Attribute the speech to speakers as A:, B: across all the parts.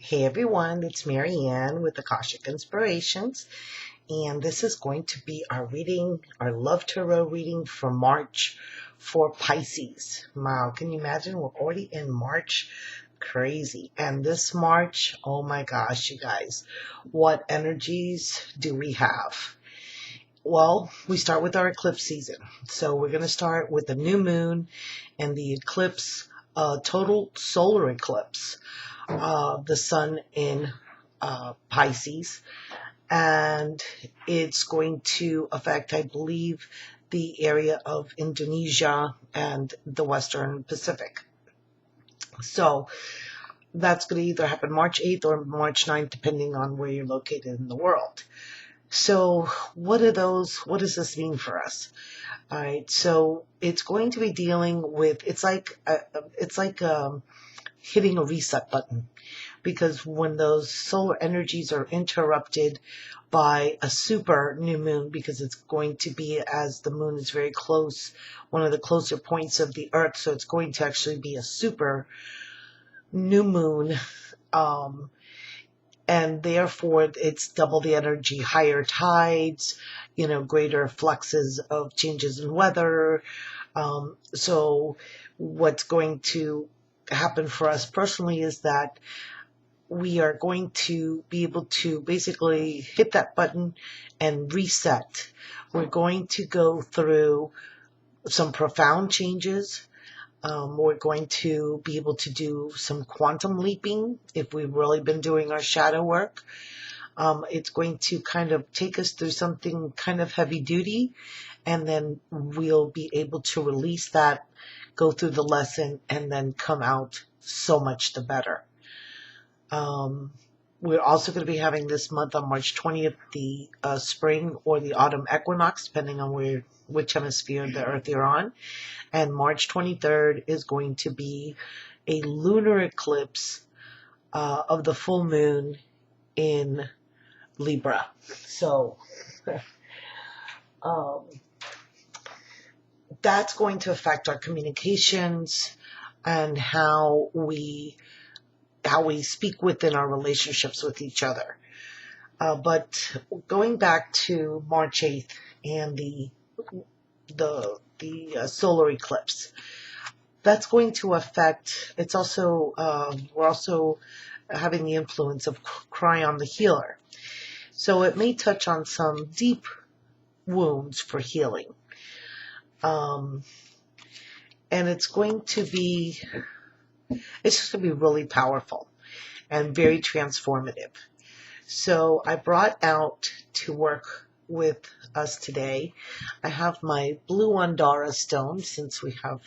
A: Hey everyone, it's Marianne with Akashic Inspirations, and this is going to be our reading, our Love Tarot reading for March for Pisces. Wow, can you imagine? We're already in March. Crazy. And this March, oh my gosh, you guys, what energies do we have? Well, we start with our eclipse season. So we're going to start with the new moon and the eclipse, total solar eclipse. The sun in Pisces, and it's going to affect, I believe, the area of Indonesia and the Western Pacific. So that's going to either happen March 8th or March 9th, depending on where you're located in the world. So what does this mean for us? All right, so it's going to be dealing with, it's like hitting a reset button, because when those solar energies are interrupted by a super new moon, because it's going to be, as the moon is very close, one of the closer points of the earth, so it's going to actually be a super new moon, and therefore it's double the energy, higher tides, greater fluxes of changes in weather. So what's going to happen for us personally is that we are going to be able to basically hit that button and reset. We're going to go through some profound changes. We're going to be able to do some quantum leaping if we've really been doing our shadow work. It's going to kind of take us through something kind of heavy duty, and then we'll be able to release that, go through the lesson, and then come out so much the better. We're also going to be having this month on March 20th, the spring or the autumn equinox, depending on which hemisphere of the earth you're on. And March 23rd is going to be a lunar eclipse of the full moon in Libra. So that's going to affect our communications and how we speak within our relationships with each other. But going back to March 8th and the solar eclipse, that's going to affect, it's also, we're also having the influence of Cryon the Healer. So it may touch on some deep wounds for healing. And it's just going to be really powerful and very transformative. So I brought out to work with us today, I have my blue Andara stone, since we have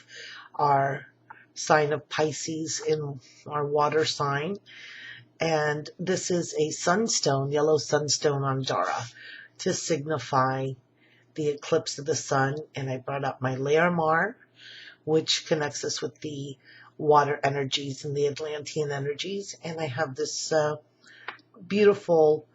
A: our sign of Pisces in our water sign. And this is a sunstone, yellow sunstone Andara, to signify the eclipse of the sun. And I brought up my Laramar, which connects us with the water energies and the Atlantean energies. And I have this beautiful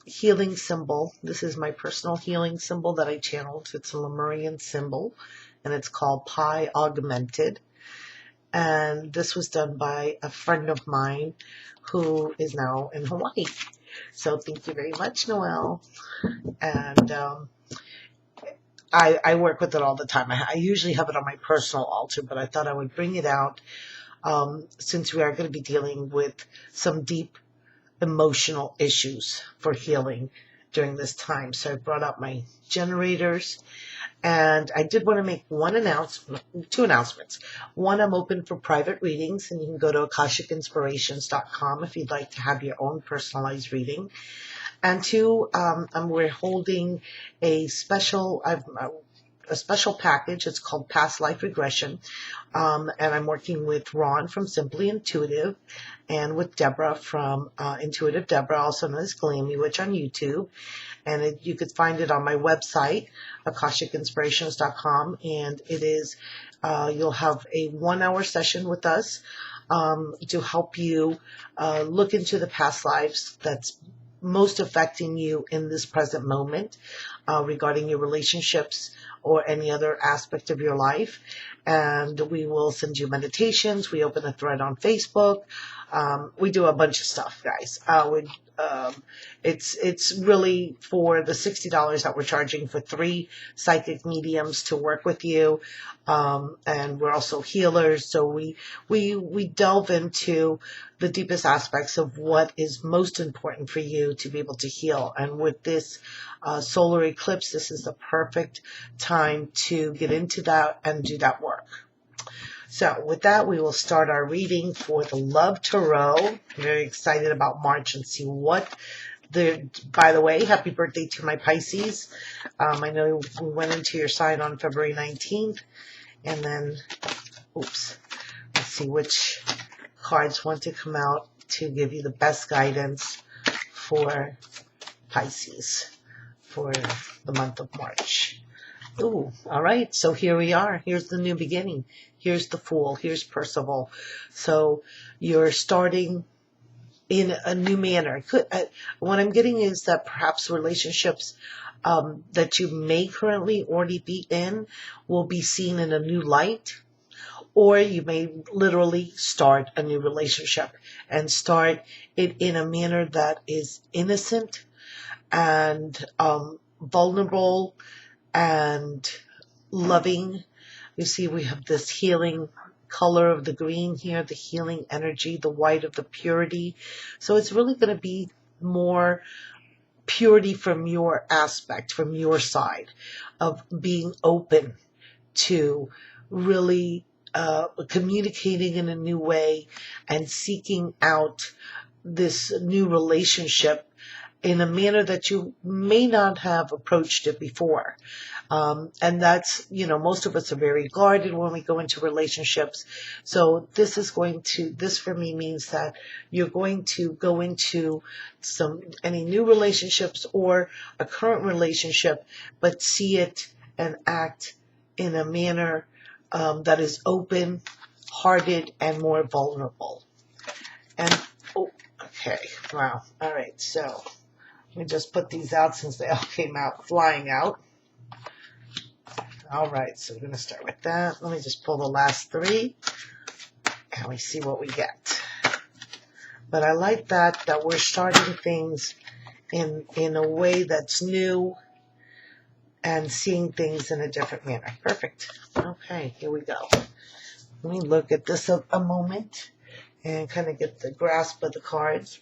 A: healing symbol. This is my personal healing symbol that I channeled. It's a Lemurian symbol, and it's called Pi Augmented. And this was done by a friend of mine who is now in Hawaii. So thank you very much, Noelle. And I work with it all the time. I usually have it on my personal altar, but I thought I would bring it out since we are going to be dealing with some deep emotional issues for healing during this time. So I brought out my generators, and I did want to make two announcements. One, I'm open for private readings, and you can go to akashicinspirations.com if you'd like to have your own personalized reading. And two, we're holding a special package. It's called Past Life Regression. And I'm working with Ron from Simply Intuitive and with Deborah from Intuitive Deborah, also known as Glammy Witch on YouTube. And you could find it on my website, akashicinspirations.com. And it is, you'll have a 1-hour session with us to help you look into the past lives that's most affecting you in this present moment regarding your relationships or any other aspect of your life. and we will send you meditations. We open a thread on Facebook. We do a bunch of stuff, guys. It's really for the $60 that we're charging for 3 psychic mediums to work with you. And we're also healers. So we delve into the deepest aspects of what is most important for you to be able to heal. And with this solar eclipse, this is the perfect time to get into that and do that work. So with that, we will start our reading for the Love Tarot. I'm very excited about March and see what by the way, happy birthday to my Pisces. I know we went into your sign on February 19th. And then, let's see which cards want to come out to give you the best guidance for Pisces for the month of March. All right. So here we are. Here's the new beginning. Here's the Fool. Here's Percival. So you're starting in a new manner. What I'm getting is that perhaps relationships that you may currently already be in will be seen in a new light, or you may literally start a new relationship and start it in a manner that is innocent and vulnerable and loving. You see, we have this healing color of the green here, the healing energy, the white of the purity. So it's really going to be more purity from your aspect, from your side of being open to really communicating in a new way and seeking out this new relationship in a manner that you may not have approached it before. And that's, most of us are very guarded when we go into relationships. So this for me means that you're going to go into any new relationships or a current relationship, but see it and act in a manner that is open, hearted, and more vulnerable. And, okay, wow. All right, so let me just put these out since they all came out flying out. All right, so we're going to start with that. Let me just pull the last 3, and we see what we get. But I like that we're starting things in a way that's new and seeing things in a different manner. Perfect. Okay, here we go. Let me look at this a moment and kind of get the grasp of the cards.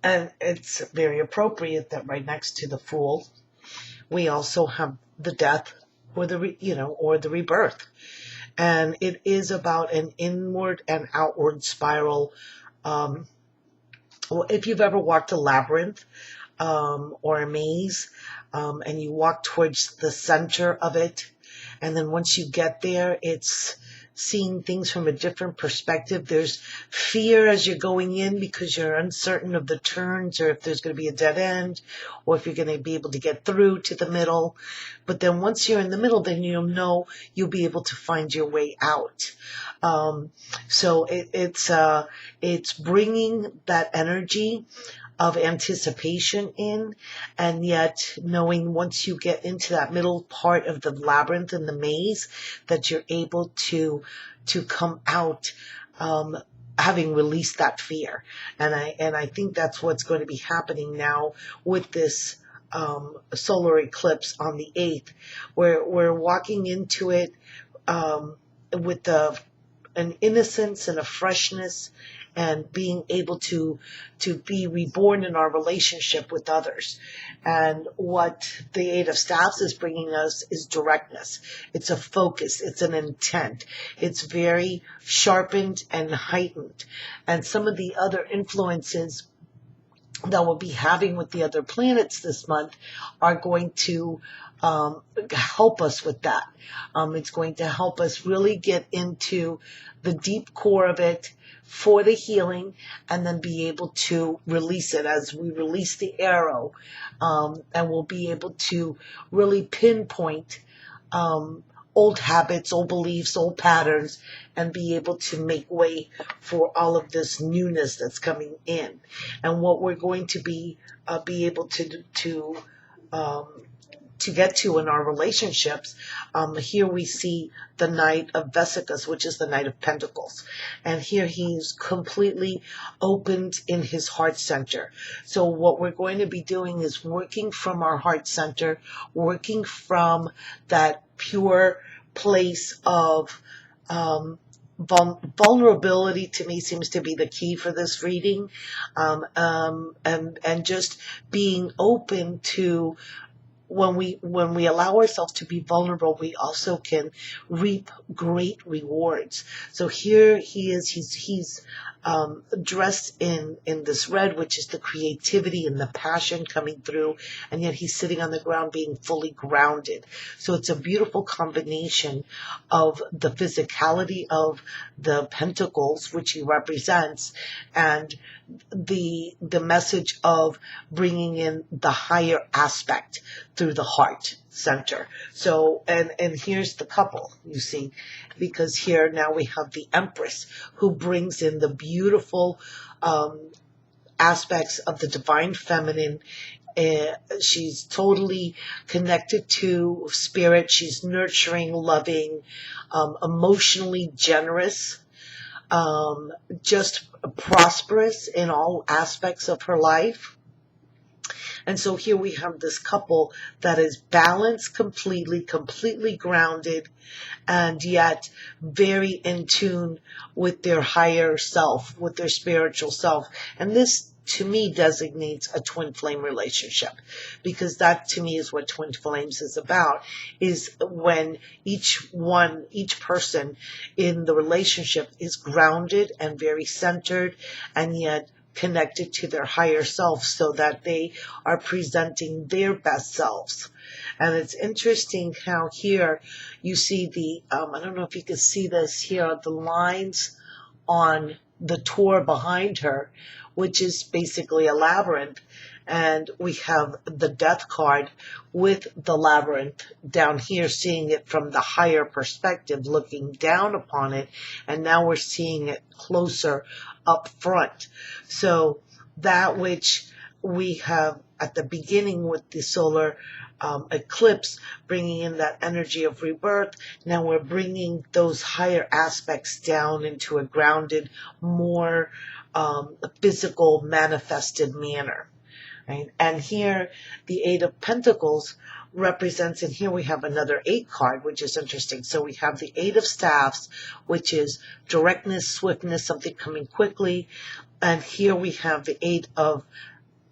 A: And it's very appropriate that right next to the Fool, we also have the death or the rebirth. And it is about an inward and outward spiral. If you've ever walked a labyrinth or a maze, and you walk towards the center of it, and then once you get there, it's seeing things from a different perspective. There's fear as you're going in because you're uncertain of the turns, or if there's going to be a dead end, or if you're going to be able to get through to the middle. But then once you're in the middle, then you'll know you'll be able to find your way out. So it's bringing that energy of anticipation in, and yet knowing once you get into that middle part of the labyrinth and the maze that you're able to come out having released that fear. And I think that's what's going to be happening now with this solar eclipse on the 8th. We're walking into it with an innocence and a freshness, and being able to be reborn in our relationship with others. And what the 8 of Staffs is bringing us is directness. It's a focus. It's an intent. It's very sharpened and heightened. And some of the other influences that we'll be having with the other planets this month are going to help us with that. It's going to help us really get into the deep core of it for the healing, and then be able to release it as we release the arrow. And we'll be able to really pinpoint old habits, old beliefs, old patterns, and be able to make way for all of this newness that's coming in. And what we're going to be able to to get to in our relationships. Here we see the Knight of Vesicas, which is the Knight of Pentacles. And here he's completely opened in his heart center. So what we're going to be doing is working from our heart center, working from that pure place of vulnerability. To me seems to be the key for this reading, and just being open to, when we allow ourselves to be vulnerable, we also can reap great rewards. So here he is, he's dressed in this red, which is the creativity and the passion coming through, and yet he's sitting on the ground being fully grounded. So it's a beautiful combination of the physicality of the pentacles, which he represents, and the message of bringing in the higher aspect through the heart center. So, and here's the couple, you see, because here now we have the Empress, who brings in the beautiful aspects of the divine feminine. She's totally connected to spirit. She's nurturing, loving, emotionally generous, just prosperous in all aspects of her life. And so here we have this couple that is balanced completely grounded, and yet very in tune with their higher self, with their spiritual self. And this, to me, designates a twin flame relationship, because that, to me, is what twin flames is about, is when each person in the relationship is grounded and very centered, and yet connected to their higher self, so that they are presenting their best selves. And it's interesting how here you see the, I don't know if you can see this here, the lines on the tour behind her, which is basically a labyrinth. And we have the Death card with the labyrinth down here, seeing it from the higher perspective, looking down upon it. And now we're seeing it closer up front. So that which we have at the beginning with the solar eclipse, bringing in that energy of rebirth, now we're bringing those higher aspects down into a grounded, more physical, manifested manner. Right? And here the Eight of Pentacles represents, and here we have another 8 card, which is interesting. So we have the 8 of Staffs, which is directness, swiftness, something coming quickly. And here we have the 8 of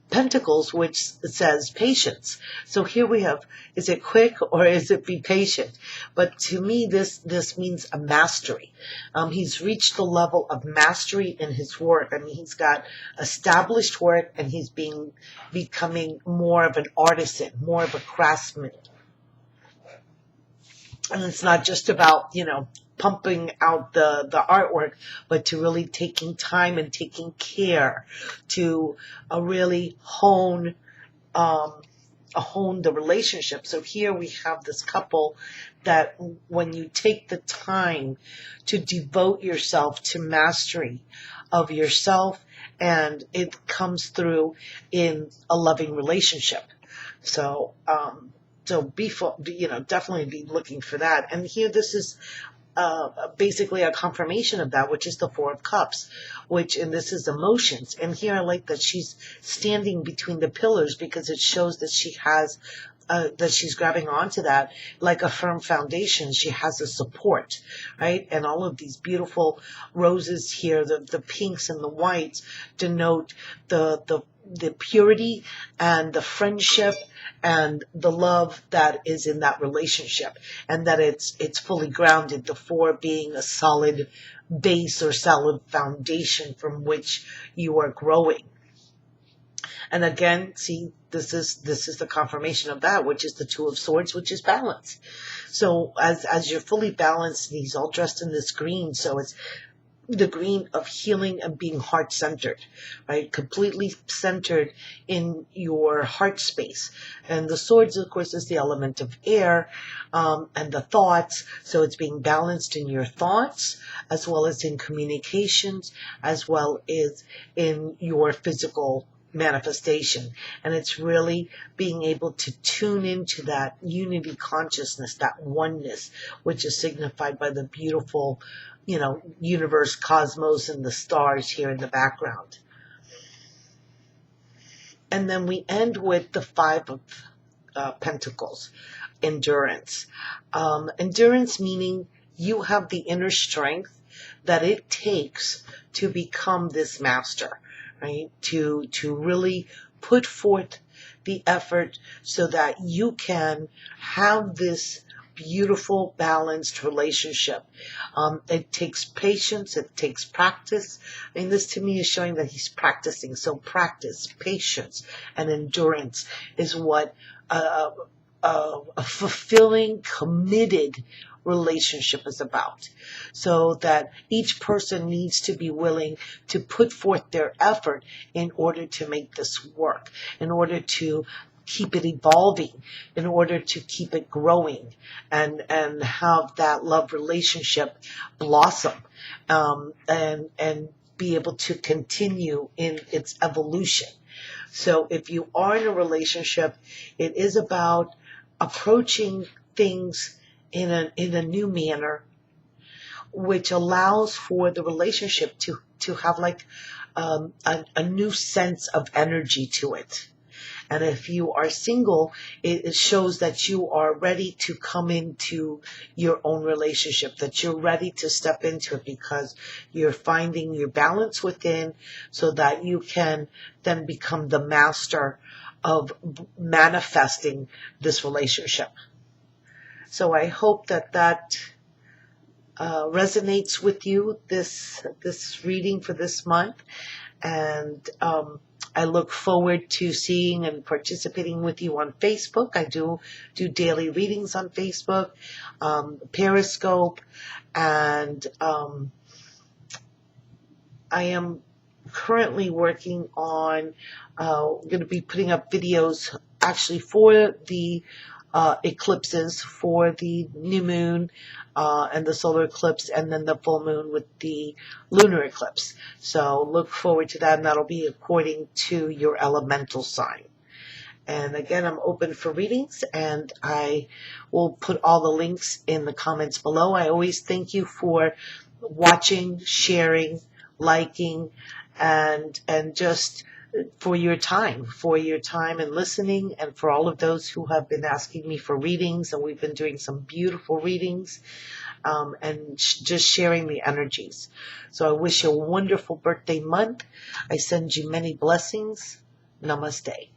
A: Pentacles, which says patience. So here we have, is it quick or is it be patient? But to me, this means a mastery. He's reached the level of mastery in his work. I mean, he's got established work, and he's becoming more of an artisan, more of a craftsman. And it's not just about, pumping out the artwork, but to really taking time and taking care to really hone the relationship. So here we have this couple that when you take the time to devote yourself to mastery of yourself, and it comes through in a loving relationship. So definitely be looking for that. And here this is basically a confirmation of that, which is the Four of Cups, and this is emotions. And here I like that she's standing between the pillars, because it shows that she has that she's grabbing onto that like a firm foundation. She has a support, right? And all of these beautiful roses here, the pinks and the whites, denote the purity and the friendship and the love that is in that relationship, and that it's fully grounded, the 4 being a solid base or solid foundation from which you are growing. And again, see, this is the confirmation of that, which is the 2 of Swords, which is balance. So as you're fully balanced, and he's all dressed in this green, so it's the green of healing and being heart-centered, right? Completely centered in your heart space. And the Swords, of course, is the element of air, and the thoughts. So it's being balanced in your thoughts, as well as in communications, as well as in your physical manifestation. And it's really being able to tune into that unity consciousness, that oneness, which is signified by the beautiful, universe, cosmos, and the stars here in the background. And then we end with the Five of Pentacles, endurance. Endurance meaning you have the inner strength that it takes to become this master, right? To really put forth the effort so that you can have this beautiful, balanced relationship. It takes patience. It takes practice. This to me is showing that he's practicing. So practice, patience, and endurance is what a fulfilling, committed relationship is about. So that each person needs to be willing to put forth their effort in order to make this work, in order to keep it evolving, in order to keep it growing, and have that love relationship blossom, and be able to continue in its evolution. So if you are in a relationship, it is about approaching things in a new manner, which allows for the relationship to have like a new sense of energy to it. And if you are single, it shows that you are ready to come into your own relationship, that you're ready to step into it because you're finding your balance within, so that you can then become the master of manifesting this relationship. So I hope that resonates with you, this reading for this month. And I look forward to seeing and participating with you on Facebook. I do daily readings on Facebook, Periscope, and I am currently working on going to be putting up videos actually for the eclipses, for the new moon and the solar eclipse, and then the full moon with the lunar eclipse. So look forward to that, and that'll be according to your elemental sign. And again, I'm open for readings, and I will put all the links in the comments below. I always thank you for watching, sharing, liking, and just for your time and listening, and for all of those who have been asking me for readings, and we've been doing some beautiful readings, and just sharing the energies. So I wish you a wonderful birthday month. I send you many blessings. Namaste.